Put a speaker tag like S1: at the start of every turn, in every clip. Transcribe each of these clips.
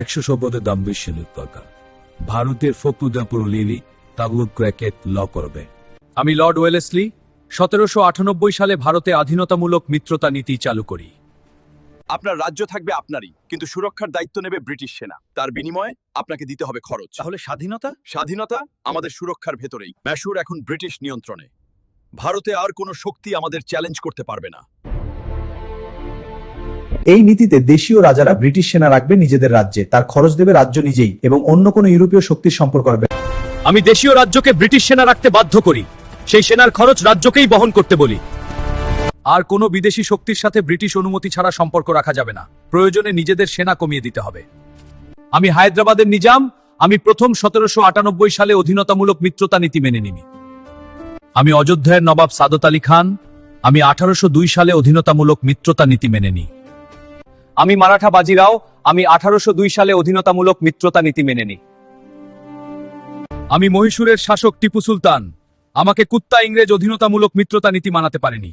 S1: 100 দাম বেশি দরকার। ভারতের ফখরুদ্দিন লিলি তাগুক ক্র্যাকেট ল করবে।
S2: আমি লর্ড ওয়েলেসলি 1798 সালে ভারতে স্বাধীনতামূলক মিত্রতা নীতি চালু করি।
S3: আপনার রাজ্য থাকবে আপনারই, কিন্তু সুরক্ষার দায়িত্ব নেবে ব্রিটিশ সেনা। তার বিনিময়ে আপনাকে দিতে হবে খরচ।
S2: তাহলে স্বাধীনতা?
S3: স্বাধীনতা আমাদের সুরক্ষার ভেতরেই। ম্যাসুর এখন ব্রিটিশ নিয়ন্ত্রণে। ভারতে আর কোনো শক্তি আমাদের চ্যালেঞ্জ করতে পারবে না।
S4: এই নীতিতে দেশীয় রাজারা ব্রিটিশ সেনা রাখবে নিজেদের রাজ্যে, তার খরচ দেবে রাজ্য নিজেই এবং অন্য কোনো ইউরোপীয় শক্তির সম্পর্ক হবে।
S2: আমি দেশীয় রাজ্যকে ব্রিটিশ সেনা রাখতে বাধ্য করি, সেই সেনার খরচ রাজ্যকেই বহন করতে বলি। আর কোনো বিদেশি শক্তির সাথে ব্রিটিশ অনুমতি ছাড়া সম্পর্ক রাখা যাবে না। প্রয়োজনে নিজেদের সেনা কমিয়ে দিতে হবে। আমি হায়দ্রাবাদের নিজাম, আমি প্রথম 1798 সালে অধীনতামূলক মিত্রতা নীতি মেনে নিই। আমি অযোধ্যার নবাব সাদত আলী খান, আমি 1802 সালে অধীনতামূলক মিত্রতা নীতি মেনে নিই। আমি মারাঠা বাজিরাও, আমি 1802 সালে অধীনতামূলক মিত্রতা নীতি মেনে নিই। আমি মহীশূরের শাসক টিপু সুলতান, আমাকে কুত্তা ইংরেজ অধীনতামূলক মিত্রতা নীতি মানাতে পারেনি।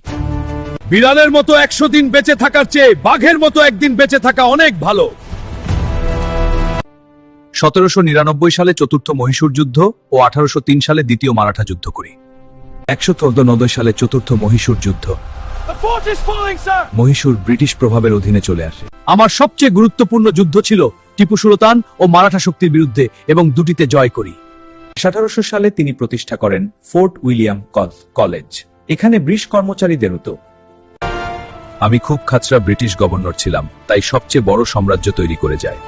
S2: বিড়ালের মতো 100 দিন বেঁচে থাকার চেয়ে বাঘের মতো একদিন বেঁচে থাকা অনেক ভালো। 1799 সালে চতুর্থ মহীশূর যুদ্ধ ও 1803 সালে দ্বিতীয় মারাঠা যুদ্ধ করি।
S1: 194 সালে চতুর্থ মহীশূর যুদ্ধ। মহীশূর ব্রিটিশ প্রভাবের অধীনে চলে আসে।
S2: আমার সবচেয়ে গুরুত্বপূর্ণ যুদ্ধ ছিল টিপু সুলতান ও মারাঠা শক্তির বিরুদ্ধে, এবং দুটিতে জয় করি।
S4: 1800 সালে তিনি প্রতিষ্ঠা করেন ফোর্ট উইলিয়াম কলেজ। এখানে ব্রিটিশ কর্মচারীদের হতো।
S2: আমি খুব খাচরা ব্রিটিশ গভর্নর ছিলাম, তাই সবচেয়ে বড় সাম্রাজ্য তৈরি করে যায়।